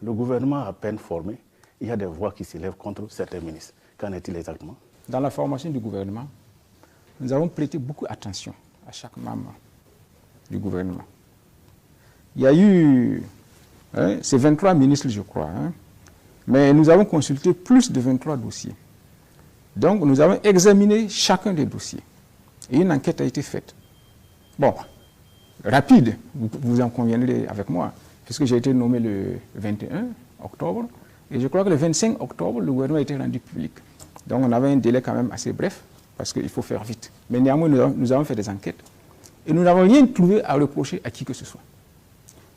Le gouvernement a à peine formé, il y a des voix qui s'élèvent contre certains ministres. Qu'en est-il exactement? Dans la formation du gouvernement, nous avons prêté beaucoup attention à chaque membre du gouvernement. Il y a eu, c'est 23 ministres, je crois, mais nous avons consulté plus de 23 dossiers. Donc, nous avons examiné chacun des dossiers. Et une enquête a été faite. Bon, rapide, vous en conviendrez avec moi, puisque j'ai été nommé le 21 octobre, et je crois que le 25 octobre, le gouvernement a été rendu public. Donc, on avait un délai quand même assez bref, parce qu'il faut faire vite. Mais néanmoins, nous avons fait des enquêtes, et nous n'avons rien trouvé à reprocher à qui que ce soit.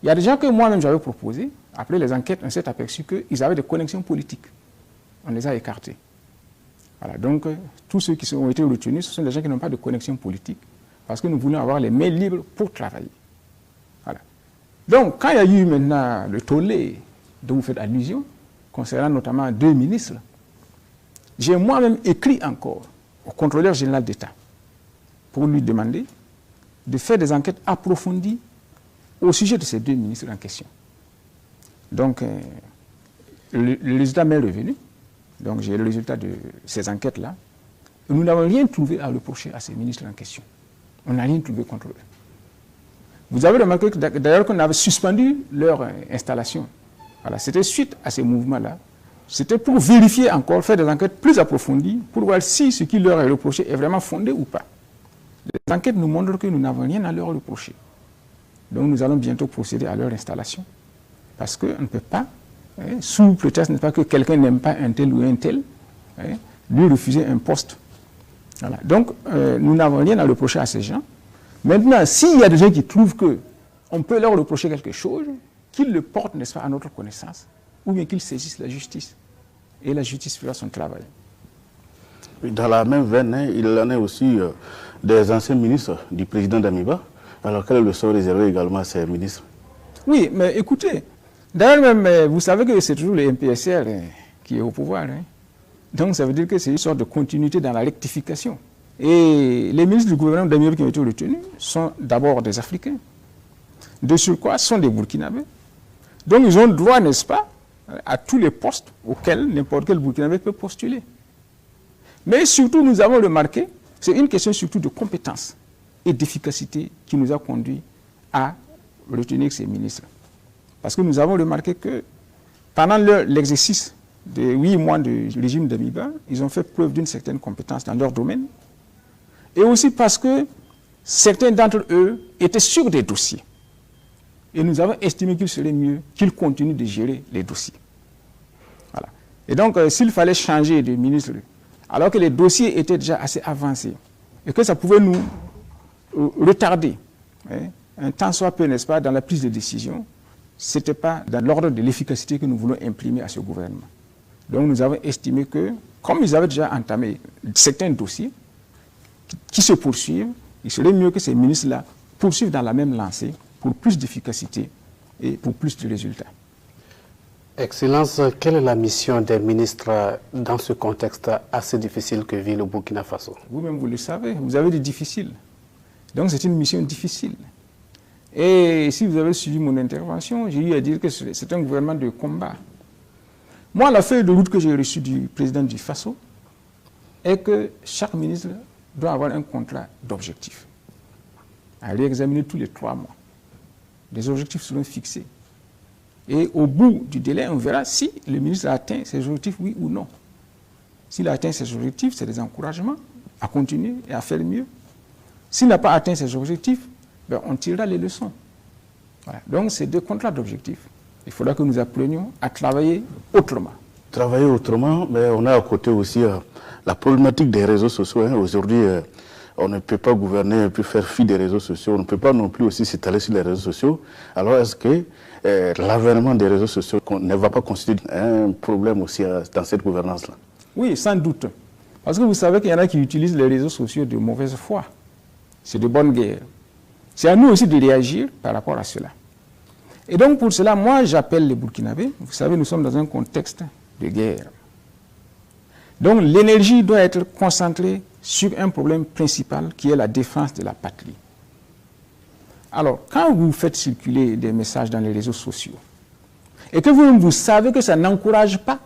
Il y a des gens que moi-même j'avais proposé, après les enquêtes, on s'est aperçu qu'ils avaient des connexions politiques. On les a écartés. Voilà, donc tous ceux qui ont été retenus, ce sont des gens qui n'ont pas de connexion politique, parce que nous voulons avoir les mains libres pour travailler. Voilà. Donc, quand il y a eu maintenant le tollé dont vous faites allusion, concernant notamment 2 ministres, j'ai moi-même écrit encore au contrôleur général d'État pour lui demander de faire des enquêtes approfondies au sujet de ces 2 ministres en question. Donc, le résultat m'est revenu. Donc, j'ai le résultat de ces enquêtes-là. Nous n'avons rien trouvé à reprocher à ces ministres en question. On n'a rien trouvé contre eux. Vous avez remarqué d'ailleurs qu'on avait suspendu leur installation. Voilà, c'était suite à ces mouvements-là. C'était pour vérifier encore, faire des enquêtes plus approfondies, pour voir si ce qui leur est reproché est vraiment fondé ou pas. Les enquêtes nous montrent que nous n'avons rien à leur reprocher. Donc nous allons bientôt procéder à leur installation. Parce qu'on ne peut pas, sous prétexte n'est pas que quelqu'un n'aime pas un tel ou un tel, lui refuser un poste. Voilà. Donc nous n'avons rien à reprocher à ces gens. Maintenant, s'il y a des gens qui trouvent qu'on peut leur reprocher quelque chose, qu'ils le portent, n'est-ce pas, à notre connaissance, ou bien qu'ils saisissent la justice. Et la justice fera son travail. Dans la même veine, il en est aussi des anciens ministres du président Damiba. Alors, quel est le sort réservé également à ces ministres? Oui, mais écoutez, d'ailleurs même, vous savez que c'est toujours le MPSR qui est au pouvoir. Donc, ça veut dire que c'est une sorte de continuité dans la rectification. Et les ministres du gouvernement Damiba qui ont été retenus sont d'abord des Africains. De surcroît, sont des Burkinabés. Donc, ils ont droit, n'est-ce pas, à tous les postes auxquels n'importe quel Burkinabé peut postuler. Mais surtout, nous avons remarqué, c'est une question surtout de compétence et d'efficacité qui nous a conduit à retenir ces ministres. Parce que nous avons remarqué que pendant l'exercice de 8 mois du régime Damiba, ils ont fait preuve d'une certaine compétence dans leur domaine. Et aussi parce que certains d'entre eux étaient sur des dossiers. Et nous avons estimé qu'il serait mieux qu'ils continuent de gérer les dossiers. Voilà. Et donc, s'il fallait changer de ministre, alors que les dossiers étaient déjà assez avancés, et que ça pouvait nous retarder, un temps soit peu, n'est-ce pas, dans la prise de décision, ce n'était pas dans l'ordre de l'efficacité que nous voulons imprimer à ce gouvernement. Donc, nous avons estimé que, comme ils avaient déjà entamé certains dossiers qui se poursuivent, il serait mieux que ces ministres-là poursuivent dans la même lancée, pour plus d'efficacité et pour plus de résultats. Excellence, quelle est la mission des ministres dans ce contexte assez difficile que vit le Burkina Faso? Vous-même, vous le savez, vous avez dit difficile. Donc c'est une mission difficile. Et si vous avez suivi mon intervention, j'ai eu à dire que c'est un gouvernement de combat. Moi, la feuille de route que j'ai reçue du président du Faso est que chaque ministre doit avoir un contrat d'objectifs à réexaminer tous les 3 mois. Les objectifs seront fixés. Et au bout du délai, on verra si le ministre a atteint ses objectifs, oui ou non. S'il a atteint ses objectifs, c'est des encouragements à continuer et à faire mieux. S'il n'a pas atteint ses objectifs, ben on tirera les leçons. Voilà. Donc, c'est 2 contrats d'objectifs. Il faudra que nous apprenions à travailler autrement. Travailler autrement, mais on a à côté aussi la problématique des réseaux sociaux. Aujourd'hui, on ne peut pas gouverner et puis faire fi des réseaux sociaux. On ne peut pas non plus aussi s'étaler sur les réseaux sociaux. Alors, est-ce que l'avènement des réseaux sociaux ne va pas constituer un problème aussi dans cette gouvernance-là? Oui, sans doute. Parce que vous savez qu'il y en a qui utilisent les réseaux sociaux de mauvaise foi. C'est de bonne guerre. C'est à nous aussi de réagir par rapport à cela. Et donc, pour cela, moi, j'appelle les Burkinabés. Vous savez, nous sommes dans un contexte de guerre. Donc, l'énergie doit être concentrée sur un problème principal qui est la défense de la patrie. Alors, quand vous faites circuler des messages dans les réseaux sociaux, et que vous savez que ça n'encourage pas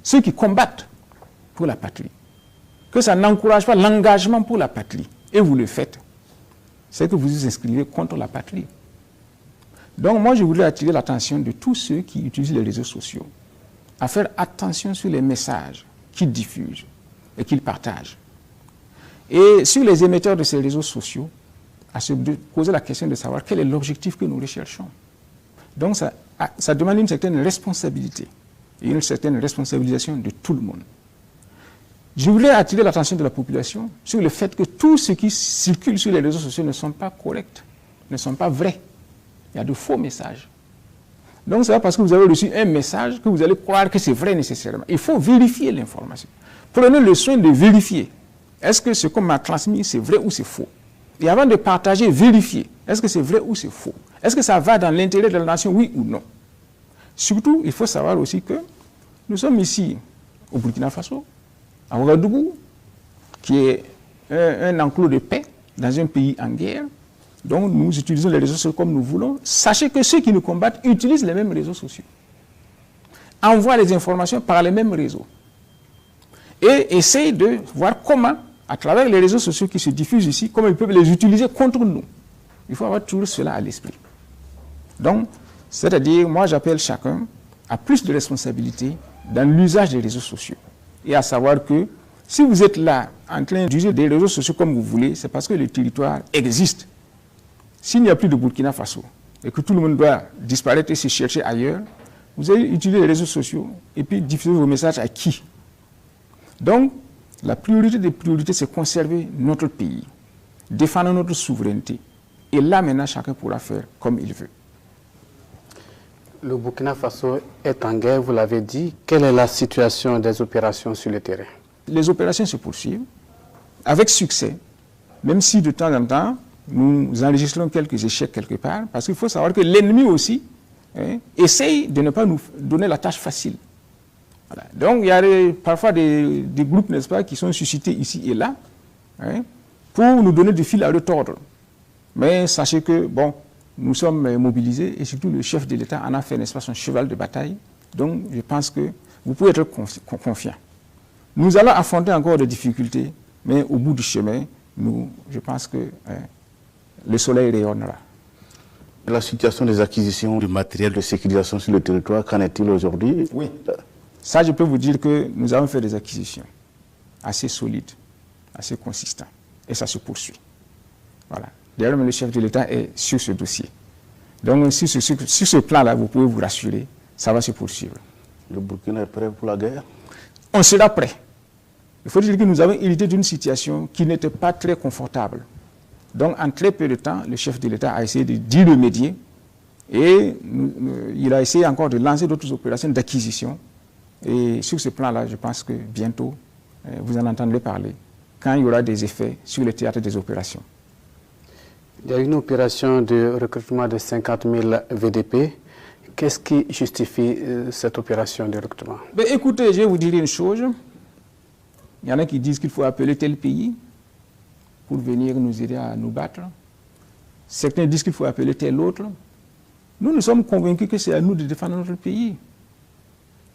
ceux qui combattent pour la patrie, que ça n'encourage pas l'engagement pour la patrie, et vous le faites, c'est que vous vous inscrivez contre la patrie. Donc moi, je voudrais attirer l'attention de tous ceux qui utilisent les réseaux sociaux à faire attention sur les messages qu'ils diffusent et qu'ils partagent. Et sur les émetteurs de ces réseaux sociaux, à se poser la question de savoir quel est l'objectif que nous recherchons. Donc ça demande une certaine responsabilité et une certaine responsabilisation de tout le monde. Je voulais attirer l'attention de la population sur le fait que tout ce qui circule sur les réseaux sociaux ne sont pas corrects, ne sont pas vrais. Il y a de faux messages. Donc c'est pas parce que vous avez reçu un message que vous allez croire que c'est vrai nécessairement. Il faut vérifier l'information. Prenez le soin de vérifier. Est-ce que ce qu'on m'a transmis, c'est vrai ou c'est faux? Et avant de partager, vérifier. Est-ce que c'est vrai ou c'est faux? Est-ce que ça va dans l'intérêt de la nation, oui ou non? Surtout, il faut savoir aussi que nous sommes ici au Burkina Faso, à Ouagadougou, qui est un enclos de paix dans un pays en guerre. Donc nous utilisons les réseaux sociaux comme nous voulons. Sachez que ceux qui nous combattent utilisent les mêmes réseaux sociaux, envoient les informations par les mêmes réseaux et essayent de voir comment, à travers les réseaux sociaux qui se diffusent ici, comment ils peuvent les utiliser contre nous. Il faut avoir toujours cela à l'esprit. Donc, c'est-à-dire, moi j'appelle chacun à plus de responsabilité dans l'usage des réseaux sociaux. Et à savoir que si vous êtes là en train d'utiliser des réseaux sociaux comme vous voulez, c'est parce que le territoire existe. S'il n'y a plus de Burkina Faso et que tout le monde doit disparaître et se chercher ailleurs, vous allez utiliser les réseaux sociaux et puis diffuser vos messages à qui? Donc, la priorité des priorités, c'est conserver notre pays, défendre notre souveraineté. Et là, maintenant, chacun pourra faire comme il veut. Le Burkina Faso est en guerre, vous l'avez dit. Quelle est la situation des opérations sur le terrain? Les opérations se poursuivent avec succès, même si de temps en temps, nous enregistrons quelques échecs quelque part, parce qu'il faut savoir que l'ennemi aussi essaye de ne pas nous donner la tâche facile. Voilà. Donc il y a parfois des groupes, n'est-ce pas, qui sont suscités ici et là, pour nous donner du fil à retordre. Mais sachez que, bon, nous sommes mobilisés, et surtout le chef de l'État en a fait, n'est-ce pas, son cheval de bataille. Donc je pense que vous pouvez être confiants. Nous allons affronter encore des difficultés, mais au bout du chemin, je pense que le soleil rayonnera. La situation des acquisitions du matériel de sécurisation sur le territoire, qu'en est-il aujourd'hui? Oui, ça je peux vous dire que nous avons fait des acquisitions assez solides, assez consistantes, et ça se poursuit. Voilà. D'ailleurs, le chef de l'État est sur ce dossier. Donc sur ce plan-là, vous pouvez vous rassurer, ça va se poursuivre. Le Burkina est prêt pour la guerre? On sera prêt. Il faut dire que nous avons hérité d'une situation qui n'était pas très confortable. Donc, en très peu de temps, le chef de l'État a essayé d'y remédier et il a essayé encore de lancer d'autres opérations d'acquisition. Et sur ce plan-là, je pense que bientôt, vous en entendrez parler quand il y aura des effets sur le théâtre des opérations. Il y a une opération de recrutement de 50 000 VDP. Qu'est-ce qui justifie cette opération de recrutement? Ben, écoutez, je vais vous dire une chose. Il y en a qui disent qu'il faut appeler tel pays pour venir nous aider à nous battre. Certains disent qu'il faut appeler tel autre. Nous sommes convaincus que c'est à nous de défendre notre pays.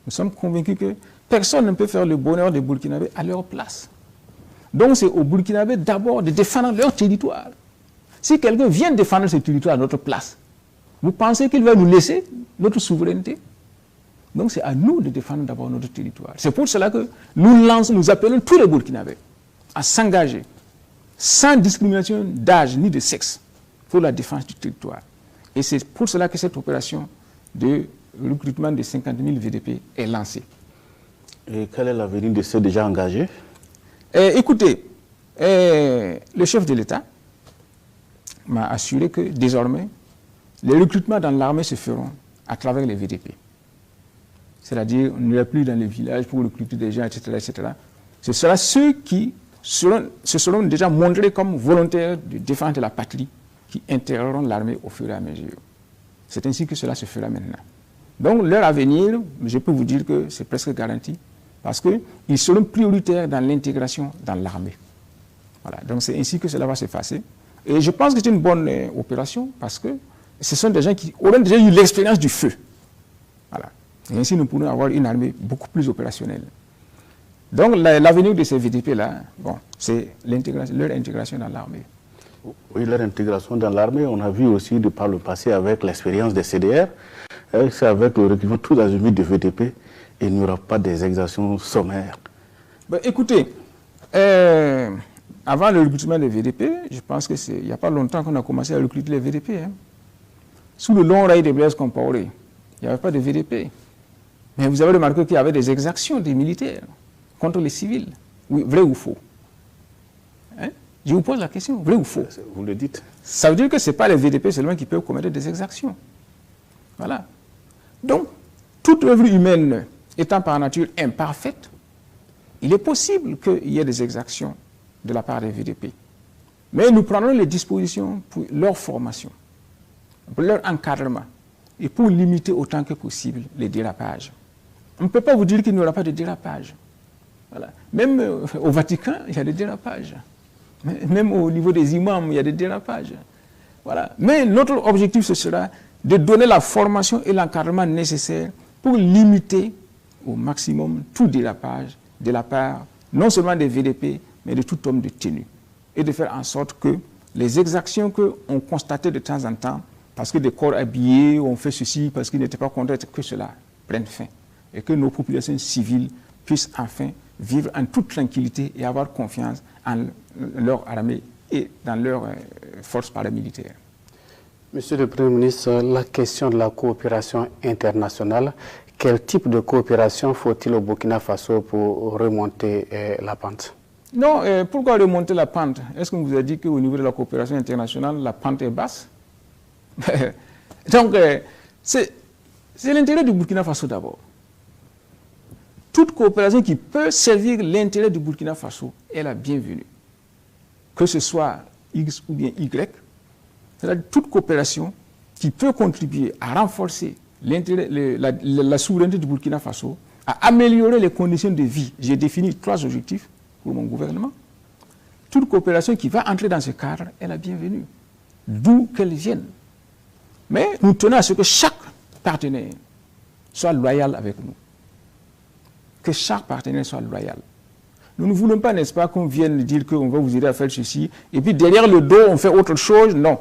Nous sommes convaincus que personne ne peut faire le bonheur des Burkinabés à leur place. Donc c'est aux Burkinabés d'abord de défendre leur territoire. Si quelqu'un vient défendre ce territoire à notre place, vous pensez qu'il va nous laisser notre souveraineté? Donc c'est à nous de défendre d'abord notre territoire. C'est pour cela que nous appelons tous les Burkinabés à s'engager sans discrimination d'âge ni de sexe pour la défense du territoire. Et c'est pour cela que cette opération de recrutement de 50 000 VDP est lancée. Et quel est l'avenir de ceux déjà engagés? Écoutez, le chef de l'État m'a assuré que désormais, les recrutements dans l'armée se feront à travers les VDP. C'est-à-dire, on n'ira plus dans les villages pour recruter des gens, etc. etc. Ce sera ceux qui se seront déjà montrés comme volontaires de défendre la patrie qui intégreront l'armée au fur et à mesure. C'est ainsi que cela se fera maintenant. Donc, leur avenir, je peux vous dire que c'est presque garanti, parce qu'ils seront prioritaires dans l'intégration dans l'armée. Voilà. Donc, c'est ainsi que cela va se passer. Et je pense que c'est une bonne opération, parce que ce sont des gens qui auront déjà eu l'expérience du feu. Et ainsi, nous pourrons avoir une armée beaucoup plus opérationnelle. Donc, l'avenir de ces VDP-là, bon, c'est leur intégration dans l'armée. Oui, leur intégration dans l'armée, on a vu aussi par le passé avec l'expérience des CDR, c'est avec le recrutement tout azimut de VDP, il n'y aura pas des exactions sommaires. Ben, écoutez, avant le recrutement des VDP, je pense qu'il n'y a pas longtemps qu'on a commencé à recruter les VDP. Hein. Sous le long rail de Blaise Compaoré, il n'y avait pas de VDP. Mais vous avez remarqué qu'il y avait des exactions des militaires contre les civils. Oui, vrai ou faux? Hein? Je vous pose la question, vrai ou faux? Vous le dites. Ça veut dire que ce n'est pas les VDP seulement qui peuvent commettre des exactions. Voilà. Donc, toute œuvre humaine étant par nature imparfaite, il est possible qu'il y ait des exactions de la part des VDP. Mais nous prendrons les dispositions pour leur formation, pour leur encadrement et pour limiter autant que possible les dérapages. On ne peut pas vous dire qu'il n'y aura pas de dérapage. Voilà. Même au Vatican, il y a des dérapages. Même au niveau des imams, il y a des dérapages. Voilà. Mais notre objectif, ce sera de donner la formation et l'encadrement nécessaires pour limiter au maximum tout dérapage de la part non seulement des VDP, mais de tout homme de tenue. Et de faire en sorte que les exactions qu'on constatait de temps en temps, parce que des corps habillés ont fait ceci, parce qu'ils n'étaient pas contents, que cela prenne fin. Et que nos populations civiles puissent enfin vivre en toute tranquillité et avoir confiance en leur armée et dans leurs forces paramilitaires. Monsieur le Premier ministre, la question de la coopération internationale, quel type de coopération faut-il au Burkina Faso pour remonter la pente? Non, pourquoi remonter la pente? Est-ce qu'on vous a dit qu'au niveau de la coopération internationale, la pente est basse? Donc, c'est l'intérêt du Burkina Faso d'abord. Toute coopération qui peut servir l'intérêt du Burkina Faso est la bienvenue. Que ce soit X ou bien Y, c'est-à-dire toute coopération qui peut contribuer à renforcer la souveraineté du Burkina Faso, à améliorer les conditions de vie. J'ai défini 3 objectifs pour mon gouvernement. Toute coopération qui va entrer dans ce cadre est la bienvenue, d'où qu'elle vienne. Mais nous tenons à ce que chaque partenaire soit loyal avec nous. Que chaque partenaire soit loyal. Nous ne voulons pas, n'est-ce pas, qu'on vienne dire qu'on va vous aider à faire ceci, et puis derrière le dos, on fait autre chose. Non.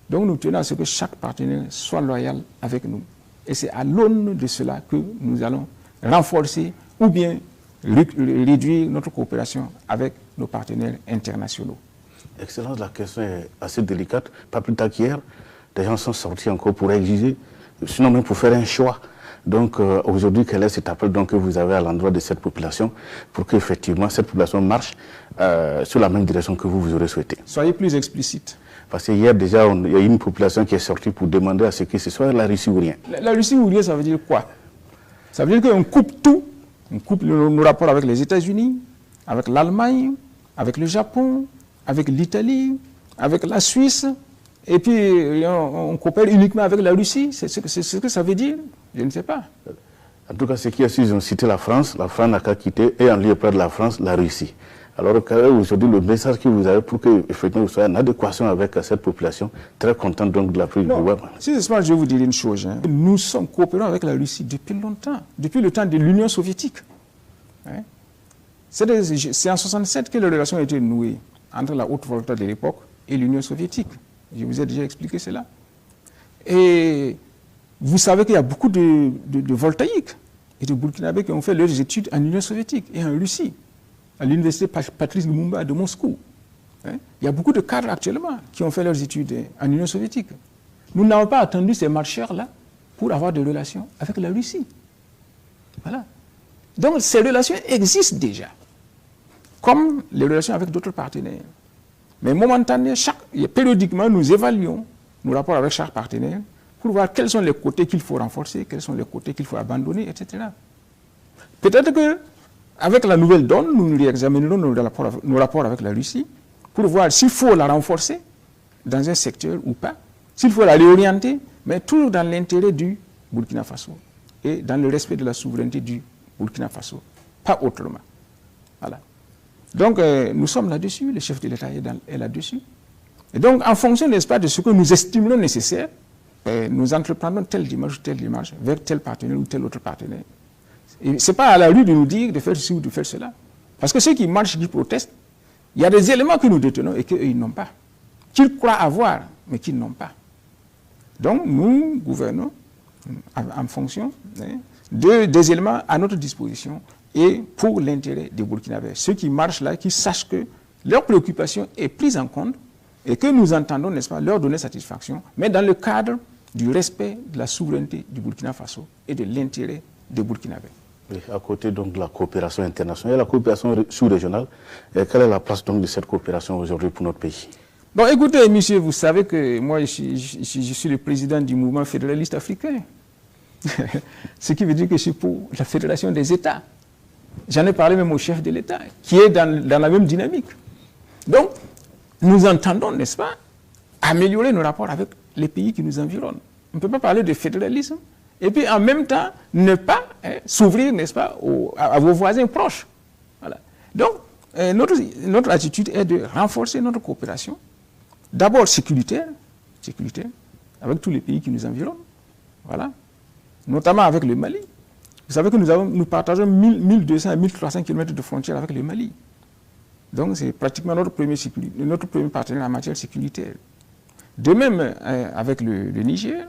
Donc nous tenons à ce que chaque partenaire soit loyal avec nous. Et c'est à l'aune de cela que nous allons renforcer ou bien réduire notre coopération avec nos partenaires internationaux. Excellence, la question est assez délicate. Pas plus tard qu'hier, des gens sont sortis encore pour exiger, sinon même pour faire un choix. Donc aujourd'hui, quel est cet appel donc, que vous avez à l'endroit de cette population pour qu'effectivement cette population marche sur la même direction que vous aurez souhaité? Soyez plus explicite. Parce que hier déjà, il y a une population qui est sortie pour demander à ce que ce soit la Russie ou rien. La Russie ou rien, ça veut dire quoi? Ça veut dire qu'on coupe tout. On coupe nos rapports avec les États-Unis, avec l'Allemagne, avec le Japon, avec l'Italie, avec la Suisse, et puis on coopère uniquement avec la Russie. C'est ce que ça veut dire? Je ne sais pas. En tout cas, ce qui est sûr, ils ont cité la France n'a qu'à quitter, et en lieu près de la France, la Russie. Alors aujourd'hui, le message que vous avez pour que effectivement, vous soyez en adéquation avec cette population, très content donc de la prise du pouvoir. Si je vais vous dire une chose. Hein. Nous sommes coopérants avec la Russie depuis longtemps, depuis le temps de l'Union soviétique. Hein. C'est en 1967 que les relations ont été nouées entre la haute volta de l'époque et l'Union soviétique. Je vous ai déjà expliqué cela. Et vous savez qu'il y a beaucoup de voltaïques et de Burkinabés qui ont fait leurs études en Union soviétique et en Russie, à l'université Patrice Lumumba de Moscou. Hein? Il y a beaucoup de cadres actuellement qui ont fait leurs études en Union soviétique. Nous n'avons pas attendu ces marcheurs-là pour avoir des relations avec la Russie. Voilà. Donc ces relations existent déjà, comme les relations avec d'autres partenaires. Mais momentanément, périodiquement, nous évaluons nos rapports avec chaque partenaire pour voir quels sont les côtés qu'il faut renforcer, quels sont les côtés qu'il faut abandonner, etc. Peut-être qu'avec la nouvelle donne, nous réexaminerons nos rapports avec la Russie pour voir s'il faut la renforcer dans un secteur ou pas, s'il faut la réorienter, mais toujours dans l'intérêt du Burkina Faso et dans le respect de la souveraineté du Burkina Faso, pas autrement. Voilà. Donc, nous sommes là-dessus, le chef de l'État est là-dessus. Et donc, en fonction, n'est-ce pas, de ce que nous estimons nécessaire, nous entreprenons telle démarche vers tel partenaire ou tel autre partenaire. Ce n'est pas à la rue de nous dire de faire ceci ou de faire cela. Parce que ceux qui marchent, qui protestent, il y a des éléments que nous détenons et qu'eux, ils n'ont pas. Qu'ils croient avoir, mais qu'ils n'ont pas. Donc, nous gouvernons en fonction des éléments à notre disposition et pour l'intérêt des Burkinabés. Ceux qui marchent là, qui sachent que leur préoccupation est prise en compte et que nous entendons, n'est-ce pas, leur donner satisfaction, mais dans le cadre du respect de la souveraineté du Burkina Faso et de l'intérêt des Burkinabés. Oui, à côté donc de la coopération internationale, la coopération sous-régionale, quelle est la place donc de cette coopération aujourd'hui pour notre pays? Bon, écoutez, monsieur, vous savez que moi, je suis le président du mouvement fédéraliste africain. Ce qui veut dire que je suis pour la fédération des États. J'en ai parlé même au chef de l'État, qui est dans la même dynamique. Donc, nous entendons, n'est-ce pas, améliorer nos rapports avec les pays qui nous environnent. On ne peut pas parler de fédéralisme et puis en même temps ne pas s'ouvrir, n'est-ce pas, à vos voisins proches. Voilà. Donc, notre attitude est de renforcer notre coopération, d'abord sécuritaire, avec tous les pays qui nous environnent, voilà, notamment avec le Mali. Vous savez que nous partageons 1200 à 1300 km de frontières avec le Mali. Donc, c'est pratiquement notre premier partenaire en matière sécuritaire. De même, avec le Niger,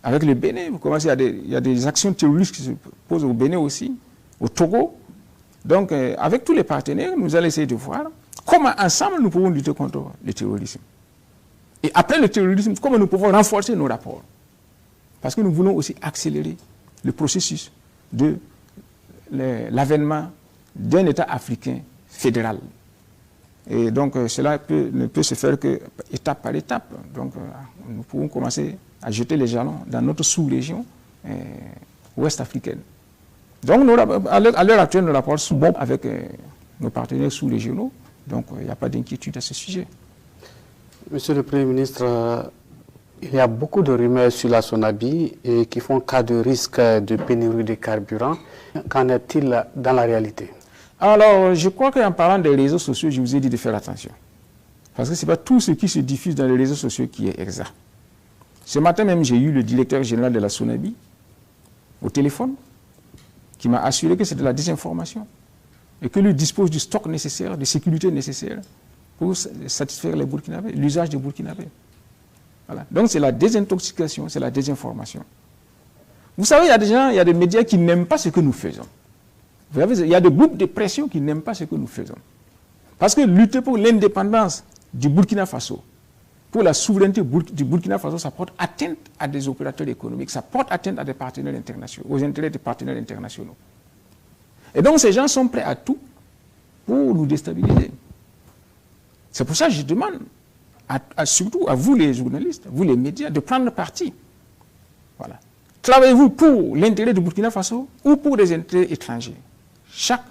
avec le Bénin, vous commencez, il y a des actions terroristes qui se posent au Bénin aussi, au Togo. Donc, avec tous les partenaires, nous allons essayer de voir comment ensemble nous pouvons lutter contre le terrorisme. Et après le terrorisme, comment nous pouvons renforcer nos rapports. Parce que nous voulons aussi accélérer le processus de l'avènement d'un État africain fédéral. Et donc, cela ne peut se faire que étape par étape. Donc, nous pouvons commencer à jeter les jalons dans notre sous-région ouest africaine. Donc, à l'heure actuelle, nos rapports sont bons avec nos partenaires sous-régionaux. Donc, il n'y a pas d'inquiétude à ce sujet. Monsieur le Premier ministre, il y a beaucoup de rumeurs sur la Sonabi et qui font cas de risque de pénurie de carburant. Qu'en est-il dans la réalité? Alors, je crois qu'en parlant des réseaux sociaux, je vous ai dit de faire attention. Parce que ce n'est pas tout ce qui se diffuse dans les réseaux sociaux qui est exact. Ce matin même, j'ai eu le directeur général de la Sonabi au téléphone qui m'a assuré que c'est de la désinformation et que lui dispose du stock nécessaire, de sécurité nécessaire pour satisfaire les Burkinabés, l'usage des Burkinabés. Voilà. Donc c'est la désintoxication, c'est la désinformation. Vous savez, il y a des gens, il y a des médias qui n'aiment pas ce que nous faisons. Vous savez, il y a des groupes de pression qui n'aiment pas ce que nous faisons. Parce que lutter pour l'indépendance du Burkina Faso, pour la souveraineté du Burkina Faso, ça porte atteinte à des opérateurs économiques, ça porte atteinte à des partenaires internationaux, aux intérêts des partenaires internationaux. Et donc ces gens sont prêts à tout pour nous déstabiliser. C'est pour ça que je demande, surtout à vous les journalistes, vous les médias, de prendre parti. Voilà. Travaillez-vous pour l'intérêt du Burkina Faso ou pour des intérêts étrangers? Chaque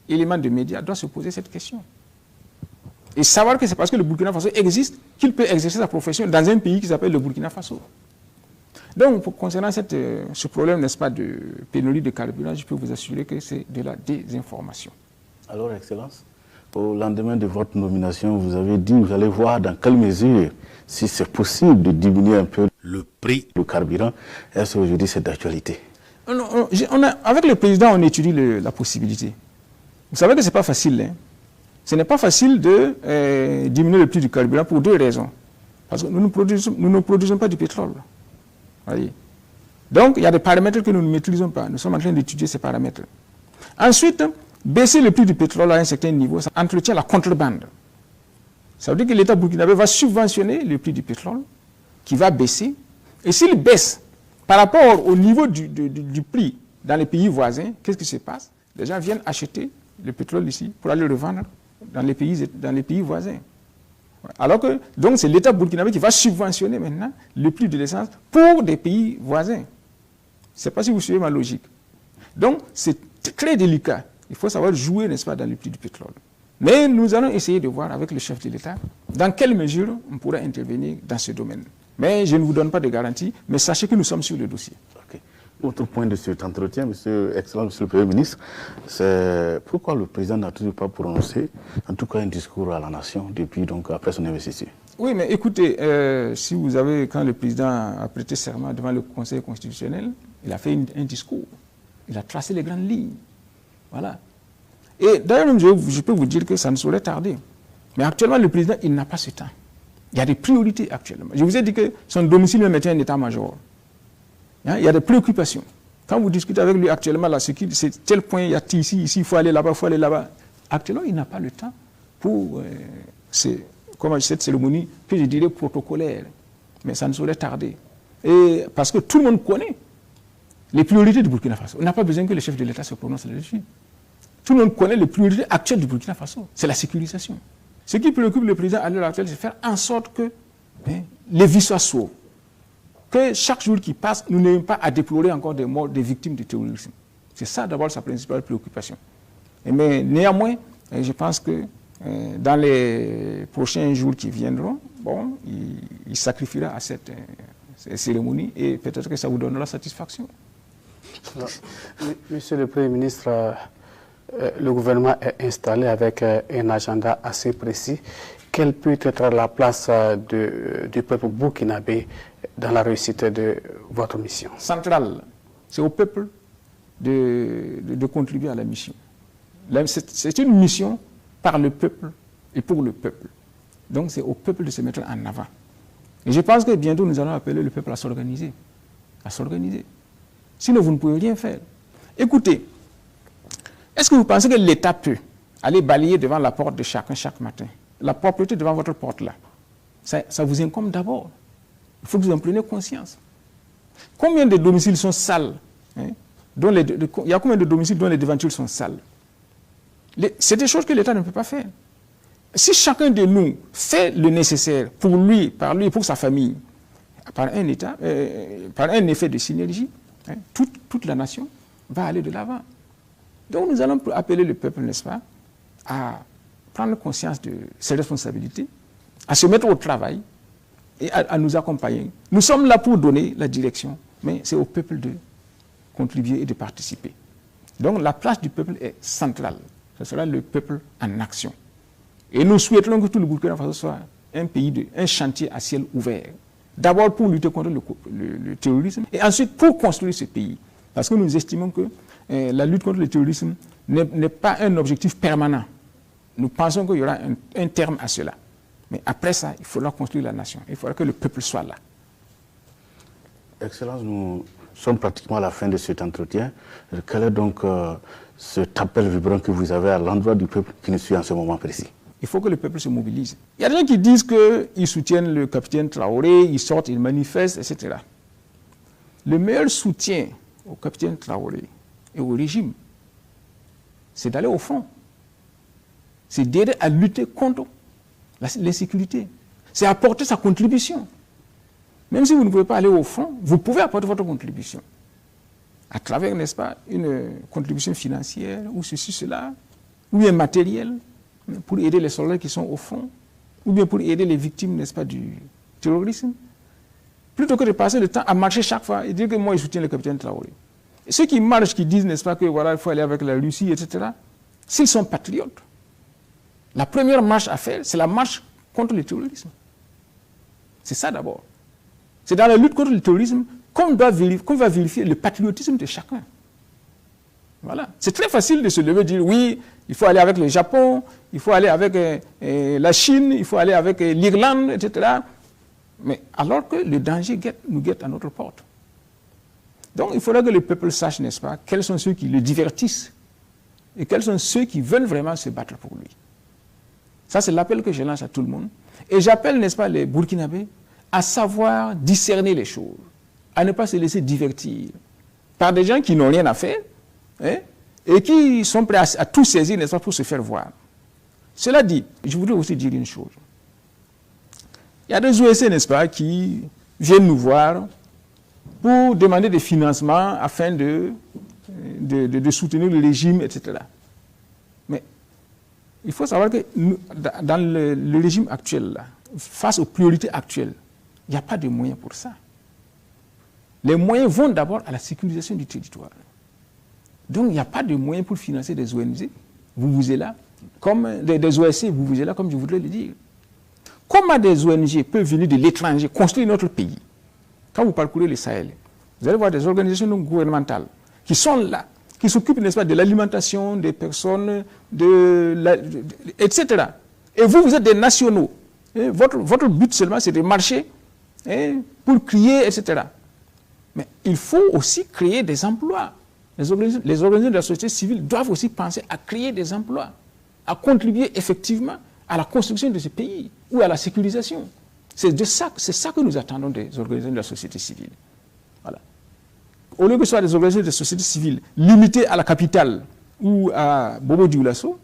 élément de médias doit se poser cette question. Et savoir que c'est parce que le Burkina Faso existe qu'il peut exercer sa profession dans un pays qui s'appelle le Burkina Faso. Donc, concernant ce problème, n'est-ce pas, de pénurie de carburant, je peux vous assurer que c'est de la désinformation. Alors, Excellence, au lendemain de votre nomination, vous avez dit, vous allez voir dans quelle mesure, si c'est possible de diminuer un peu le prix du carburant. Est-ce qu'aujourd'hui c'est d'actualité? Avec le président, on étudie la possibilité. Vous savez que ce n'est pas facile. Hein? Ce n'est pas facile de diminuer le prix du carburant pour deux raisons. Parce que nous ne produisons pas du pétrole. Voyez. Donc, il y a des paramètres que nous ne maîtrisons pas. Nous sommes en train d'étudier ces paramètres. Ensuite, baisser le prix du pétrole à un certain niveau, ça entretient la contrebande. Ça veut dire que l'État burkinabé va subventionner le prix du pétrole, qui va baisser. Et s'il baisse par rapport au niveau du prix dans les pays voisins, qu'est-ce qui se passe? Les gens viennent acheter le pétrole ici pour aller le revendre dans les pays voisins. Alors que, donc, c'est l'État burkinabé qui va subventionner maintenant le prix de l'essence pour des pays voisins. Je ne sais pas si vous suivez ma logique. Donc, c'est très délicat. Il faut savoir jouer, n'est-ce pas, dans le prix du pétrole. Mais nous allons essayer de voir avec le chef de l'État dans quelle mesure on pourra intervenir dans ce domaine. Mais je ne vous donne pas de garantie, mais sachez que nous sommes sur le dossier. Okay. Autre point de cet entretien, Monsieur le Premier ministre, c'est pourquoi le président n'a toujours pas prononcé, en tout cas un discours à la nation depuis, donc, après son investiture. Oui, mais écoutez, si vous avez, quand le président a prêté serment devant le Conseil constitutionnel, il a fait un discours. Il a tracé les grandes lignes. Voilà. Et d'ailleurs, je peux vous dire que ça ne saurait tarder. Mais actuellement, le président, il n'a pas ce temps. Il y a des priorités actuellement. Je vous ai dit que son domicile même était un état-major. Il y a des préoccupations. Quand vous discutez avec lui actuellement, là, c'est tel point, il y a ici, il faut aller là-bas, il faut aller là-bas. Actuellement, il n'a pas le temps pour cette cérémonie que je dirais protocolaire. Mais ça ne saurait tarder. Et parce que tout le monde connaît les priorités du Burkina Faso. On n'a pas besoin que le chef de l'État se prononce là-dessus. Tout le monde connaît les priorités actuelles du Burkina Faso. C'est la sécurisation. Ce qui préoccupe le président à l'heure actuelle, c'est faire en sorte que les vies soient sauves. Que chaque jour qui passe, nous n'ayons pas à déplorer encore des morts des victimes du terrorisme. C'est ça d'abord sa principale préoccupation. Mais néanmoins, je pense que dans les prochains jours qui viendront, bon, il sacrifiera à cette cérémonie et peut-être que ça vous donnera satisfaction. Alors, Monsieur le Premier ministre, le gouvernement est installé avec un agenda assez précis. Quelle peut être la place du peuple burkinabé dans la réussite de votre mission? Centrale, c'est au peuple de contribuer à la mission. C'est une mission par le peuple et pour le peuple. Donc c'est au peuple de se mettre en avant. Et je pense que bientôt nous allons appeler le peuple à s'organiser. À s'organiser. Sinon vous ne pouvez rien faire. Écoutez, est-ce que vous pensez que l'État peut aller balayer devant la porte de chacun chaque matin? La propreté devant votre porte là, ça vous incombe d'abord. Il faut que vous en preniez conscience. Combien de domiciles sont sales, hein, il y a combien de domiciles dont les devantures sont sales? C'est des choses que l'État ne peut pas faire. Si chacun de nous fait le nécessaire pour lui, et pour sa famille, par un effet de synergie, hein, toute la nation va aller de l'avant. Donc nous allons appeler le peuple, n'est-ce pas, à prendre conscience de ses responsabilités, à se mettre au travail et à nous accompagner. Nous sommes là pour donner la direction, mais c'est au peuple de contribuer et de participer. Donc la place du peuple est centrale. Ce sera le peuple en action. Et nous souhaitons que tout le Burkina Faso soit un chantier à ciel ouvert. D'abord pour lutter contre le terrorisme et ensuite pour construire ce pays. Parce que nous estimons que la lutte contre le terrorisme n'est pas un objectif permanent. Nous pensons qu'il y aura un terme à cela. Mais après ça, il faudra construire la nation. Il faudra que le peuple soit là. Excellence, nous sommes pratiquement à la fin de cet entretien. Quel est donc cet appel vibrant que vous avez à l'endroit du peuple qui nous suit en ce moment précis? Il faut que le peuple se mobilise. Il y a des gens qui disent qu'ils soutiennent le capitaine Traoré, ils sortent, ils manifestent, etc. Le meilleur soutien au capitaine Traoré et au régime, c'est d'aller au front. C'est d'aider à lutter contre l'insécurité. C'est apporter sa contribution. Même si vous ne pouvez pas aller au front, vous pouvez apporter votre contribution. À travers, n'est-ce pas, une contribution financière, ou ceci, cela, ou bien matériel, pour aider les soldats qui sont au front, ou bien pour aider les victimes, n'est-ce pas, du terrorisme, plutôt que de passer le temps à marcher chaque fois et dire que moi, je soutiens le capitaine Traoré. Et ceux qui marchent, qui disent, n'est-ce pas, que voilà, il faut aller avec la Russie, etc., s'ils sont patriotes, la première marche à faire, c'est la marche contre le terrorisme. C'est ça d'abord. C'est dans la lutte contre le terrorisme qu'on va vérifier le patriotisme de chacun. Voilà. C'est très facile de se lever et dire oui, il faut aller avec le Japon, il faut aller avec la Chine, il faut aller avec l'Irlande, etc. Mais alors que le danger nous guette à notre porte. Donc il faudra que le peuple sache, n'est-ce pas, quels sont ceux qui le divertissent et quels sont ceux qui veulent vraiment se battre pour lui. Ça, c'est l'appel que je lance à tout le monde. Et j'appelle, n'est-ce pas, les Burkinabés à savoir discerner les choses, à ne pas se laisser divertir par des gens qui n'ont rien à faire, hein, et qui sont prêts à tout saisir, n'est-ce pas, pour se faire voir. Cela dit, je voudrais aussi dire une chose. Il y a des OSC, n'est-ce pas, qui viennent nous voir pour demander des financements afin de soutenir le régime, etc. Mais il faut savoir que dans le régime actuel, là, face aux priorités actuelles, il n'y a pas de moyens pour ça. Les moyens vont d'abord à la sécurisation du territoire. Donc il n'y a pas de moyens pour financer des ONG, vous êtes là, comme des OSC, vous êtes là, comme je voudrais le dire. Comment des ONG peuvent venir de l'étranger construire notre pays? Quand vous parcourez le Sahel, vous allez voir des organisations non gouvernementales qui sont là, qui s'occupent, n'est-ce pas, de l'alimentation des personnes, etc. Et vous, vous êtes des nationaux. Et votre but seulement, c'est de marcher pour crier, etc. Mais il faut aussi créer des emplois. Les organisations de la société civile doivent aussi penser à créer des emplois, à contribuer effectivement à la construction de ce pays ou à la sécurisation. C'est ça que nous attendons des organisations de la société civile. Voilà. Au lieu que ce soit des organisations de la société civile limitées à la capitale ou à Bobo Dioulasso,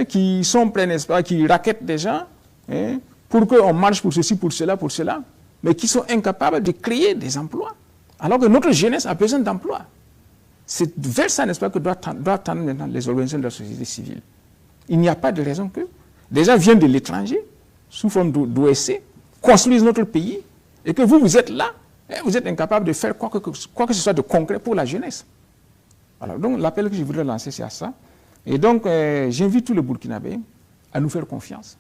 qui sont prêts, n'est-ce pas, qui raquettent des gens pour qu'on marche pour ceci, pour cela, mais qui sont incapables de créer des emplois. Alors que notre jeunesse a besoin d'emplois. C'est vers ça, n'est-ce pas, que doivent tendre maintenant les organisations de la société civile. Il n'y a pas de raison que des gens viennent de l'étranger, sous forme d'OSC, construisent notre pays, et que vous êtes là, vous êtes incapable de faire quoi que ce soit de concret pour la jeunesse. Voilà, donc l'appel que je voudrais lancer, c'est à ça. Et donc, j'invite tous les Burkinabés à nous faire confiance.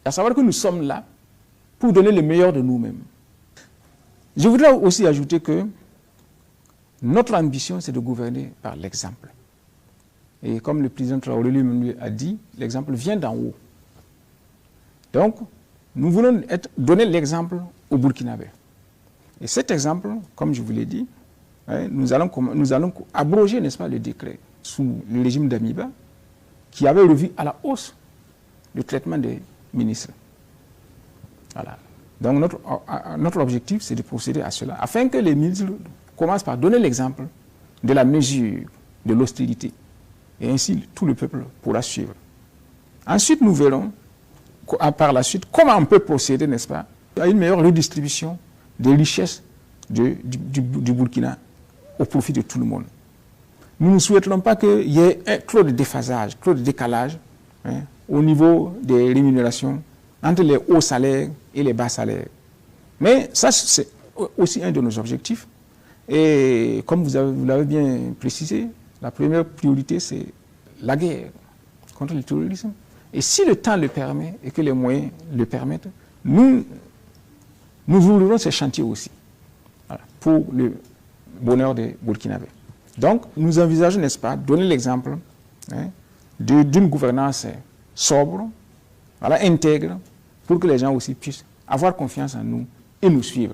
À savoir que nous sommes là pour donner le meilleur de nous-mêmes. Je voudrais aussi ajouter que notre ambition, c'est de gouverner par l'exemple. Et comme le président Traoré lui a dit, l'exemple vient d'en haut. Donc, nous voulons donner l'exemple au Burkinabé. Et cet exemple, comme je vous l'ai dit, nous allons abroger, n'est-ce pas, le décret sous le régime d'Amiba qui avait revu à la hausse le traitement des ministres. Voilà. Donc, notre objectif, c'est de procéder à cela, afin que les ministres commencent par donner l'exemple de la mesure de l'austérité. Et ainsi, tout le peuple pourra suivre. Ensuite, nous verrons, par la suite, comment on peut procéder, n'est-ce pas, à une meilleure redistribution des richesses du Burkina au profit de tout le monde. Nous ne souhaiterons pas qu'il y ait trop de déphasage, trop de décalage au niveau des rémunérations entre les hauts salaires et les bas salaires. Mais ça, c'est aussi un de nos objectifs. Et comme vous l'avez bien précisé, la première priorité, c'est la guerre contre le terrorisme. Et si le temps le permet et que les moyens le permettent, nous ouvrirons ces chantiers aussi, voilà, pour le bonheur des Burkinabés. Donc, nous envisageons, n'est-ce pas, donner l'exemple d'une gouvernance sobre, voilà, intègre, pour que les gens aussi puissent avoir confiance en nous et nous suivre.